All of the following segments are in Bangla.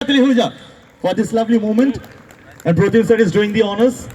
Hatali Huja for this lovely moment. And Protein sir is doing the honors.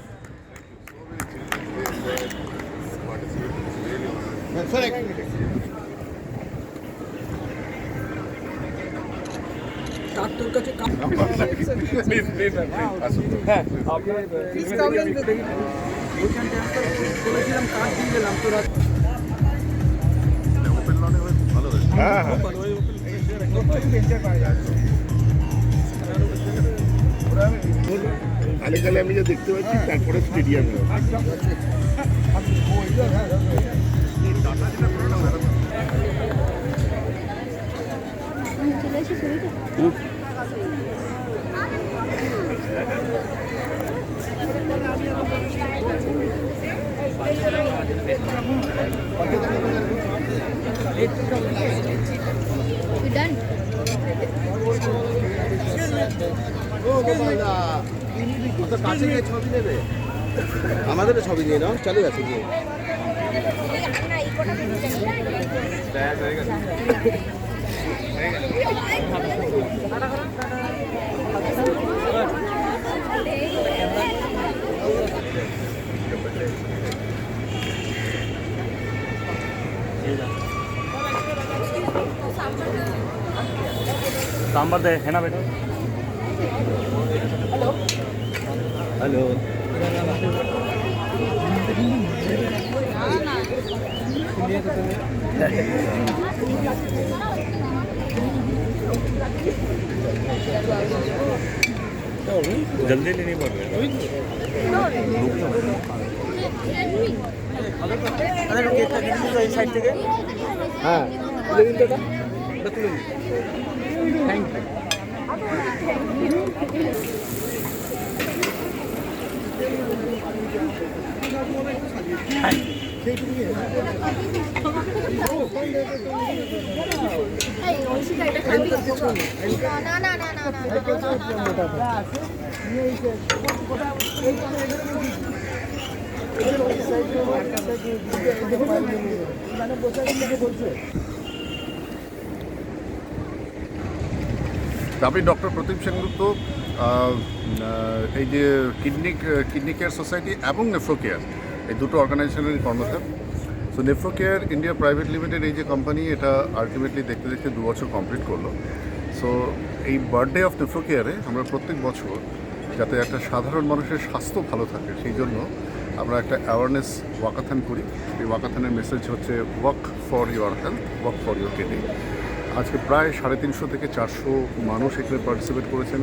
কালে আমি যা দেখতে পাচ্ছি তারপরে স্টেডিয়ামে ছবি নেবে আমাদের ছবি নিয়ে নাও চালু আছে গিয়ে सांबर दे है ना बेटा हेलो जल्दी नहीं पड़ रहा साइड থেকে হ্যাঁ তুলে দিন তো এটা তুলে দিন থ্যাংক ইউ আমি ডক্টর প্রতিম সেনগুপ্ত এই যে কিডনি কেয়ার সোসাইটি এবং নেফ্রো কেয়ার এই দুটো অর্গানাইজেশনের কর্মধার। So nephro care India private limited এই যে কোম্পানি এটা আলটিমেটলি দেখতে দেখতে 2 বছর কমপ্লিট করলো। সো এই বার্থডে অফ নেফ্রো কেয়ারে আমরা প্রত্যেক বছর যাতে একটা সাধারণ মানুষের স্বাস্থ্য ভালো থাকে সেই জন্য আমরা একটা অ্যাওয়ারনেস ওয়াকাথন করি। এই ওয়াকাথনের মেসেজ হচ্ছে walk for your health, walk for your kidney. আজকে প্রায় 350 থেকে 400 মানুষ এখানে পার্টিসিপেট করেছেন,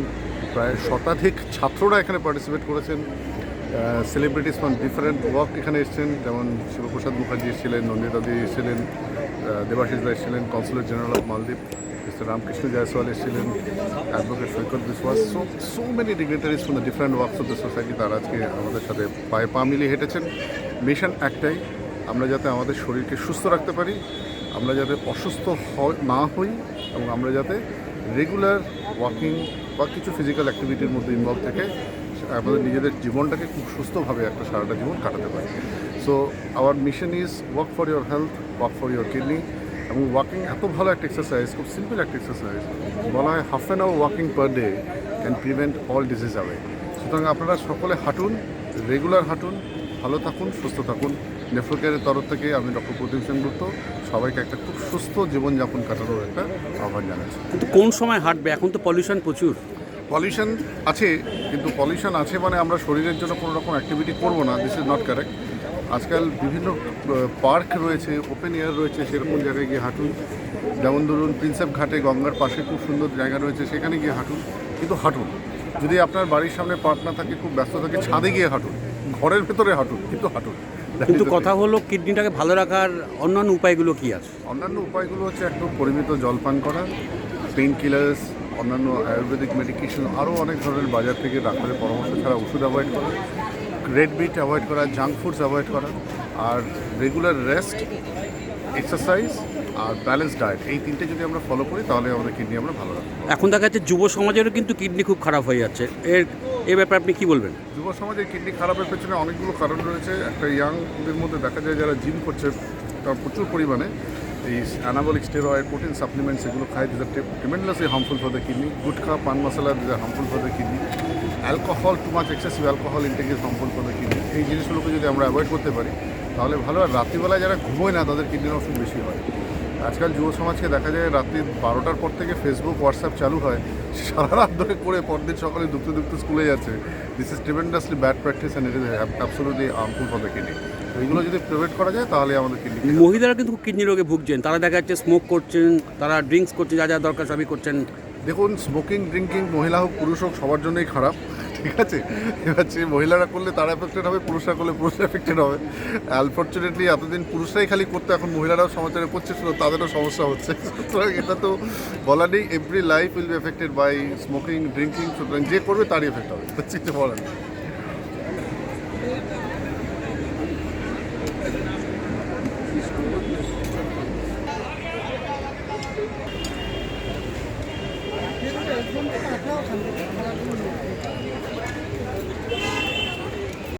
প্রায় শতাধিক ছাত্ররা এখানে পার্টিসিপেট করেছেন। সেলিব্রিটিস ফ্রম ডিফারেন্ট ওয়ার্ক এখানে এসেছেন, যেমন শিবপ্রসাদ মুখার্জি এসেছিলেন, নন্দিতা দি এসেছিলেন, দেবাশিস দা এসেছিলেন, কনসুলেট জেনারেল অফ মালদ্বীপ মিস্টার রামকৃষ্ণ জয়সওয়াল এসেছিলেন, অ্যাডভোকেট সৈকত বিশ্বাস, so many dignitaries from the different works of the society. তারা আজকে আমাদের সাথে পায়ে পা মিলিয়ে হেঁটেছেন। মিশন একটাই, আমরা যাতে আমাদের শরীরকে সুস্থ রাখতে পারি, আমরা যাতে অসুস্থ না হই এবং আমরা যাতে রেগুলার ওয়াকিং বা কিছু ফিজিক্যাল অ্যাক্টিভিটির মধ্যে ইনভলভ থেকে আমাদের নিজেদের জীবনটাকে খুব সুস্থভাবে একটা সারাটা জীবন কাটাতে পারি। So our mission is walk for your health, walk for your kidney. এবং ওয়াকিং এত ভালো একটা এক্সারসাইজ, খুব সিম্পল একটা এক্সারসাইজ, বলা হয় half an hour walking per day can prevent all disease away. সুতরাং আপনারা সকলে হাঁটুন, রেগুলার হাঁটুন, ভালো থাকুন, সুস্থ থাকুন। নেফ্রো কেয়ারের তরফ থেকে আমি ডক্টর প্রদীপ সেনগুপ্ত সবাইকে একটা খুব সুস্থ জীবনযাপন কাটানোর একটা আহ্বান জানাচ্ছি। কিন্তু কোন সময় হাঁটবে? এখন তো পলিউশন প্রচুর। পলিউশন আছে, কিন্তু পলিউশন আছে মানে আমরা শরীরের জন্য কোনো রকম অ্যাক্টিভিটি করবো না, দিস ইজ নট কারেক্ট। আজকাল বিভিন্ন পার্ক রয়েছে, ওপেন এয়ার রয়েছে, সেরকম জায়গায় গিয়ে হাঁটুন। যেমন ধরুন প্রিন্সেপ ঘাটে গঙ্গার পাশে খুব সুন্দর জায়গা রয়েছে, সেখানে গিয়ে হাঁটুন, কিন্তু হাঁটুন। যদি আপনার বাড়ির সামনে পার্ক না থাকে, খুব ব্যস্ত থাকে, ছাদে গিয়ে হাঁটুন, ঘরের ভেতরে হাঁটুন, কিন্তু হাঁটুন। কিন্তু কথা হলো কিডনিটাকে ভালো রাখার অন্যান্য উপায়গুলো কি আছে? অন্যান্য উপায়গুলো হচ্ছে একটু পরিমিত জল পান করা, পেইন কিলার্স, অন্যান্য আয়ুর্বেদিক মেডিকেশন, আরও অনেক ধরনের বাজার থেকে ডাক্তারের পরামর্শ ছাড়া ওষুধ অ্যাভয়েড করা, রেড মিট অ্যাভয়েড করা, জাঙ্ক ফুডস অ্যাভয়েড করা, আর রেগুলার রেস্ট, এক্সারসাইজ আর ব্যালেন্স ডায়েট, এই তিনটে যদি আমরা ফলো করি তাহলে আমাদের কিডনি আমরা ভালো রাখবো। এখন দেখা যাচ্ছে যুব সমাজেরও কিন্তু কিডনি খুব খারাপ হয়ে যাচ্ছে, এই ব্যাপারে আপনি কী বলবেন? যুব সমাজের কিডনি খারাপের পেছনে অনেকগুলো কারণ রয়েছে। একটা ইয়াংদের মধ্যে দেখা যায় যারা জিম করছে তার প্রচুর পরিমাণে, এই অ্যানাবলিক স্টেরয়েড প্রোটিন সাপ্লিমেন্টস এগুলো খায়, this are tremendously harmful for the kidney. Gutkha, paan masala, this are harmful for the kidney. Alcohol, too much excessive alcohol intake is harmful for the kidney. এই জিনিসগুলোকে যদি আমরা অ্যাভয়েড করতে পারি তাহলে ভালো। আর রাত্রিবেলায় যারা ঘুমোয় না তাদের কিডনির অসুখ বেশি হয়। আজকাল যুব সমাজকে দেখা যায় রাত্রি 12টার পর থেকে ফেসবুক, হোয়াটসঅ্যাপ চালু হয়, সারা রাত ধরে করে পরদিন সকালে দুপুরে দুপুরে স্কুলে যাচ্ছে। This is tremendously bad practice and it is absolutely harmful for the kidney. তো এইগুলো যদি প্রিভেন্ট করা যায় তাহলে আমাদের কিডনি। মহিলারা কিন্তু কিডনি রোগে ভুগছেন, তারা দেখা যাচ্ছে স্মোক করছেন, তারা ড্রিঙ্কস করছেন, যা যা দরকার সবই করছেন। দেখুন, স্মোকিং, ড্রিঙ্কিং মহিলা হোক পুরুষ হোক সবার জন্যই খারাপ, ঠিক আছে। এবার যে মহিলারা করলে তারা এফেক্টেড হবে, পুরুষরা করলে পুরুষরা এফেক্টেড হবে। আনফর্চুনেটলি এতদিন পুরুষরাই খালি করতে, এখন মহিলারাও সমাচারে করছে, শুধু তাদেরও সমস্যা হচ্ছে। সুতরাং এটা তো বলা নেই, every life will be affected by smoking, drinking. সুতরাং যে করবে তারই এফেক্ট হবে, কিছু বলার নেই। একদম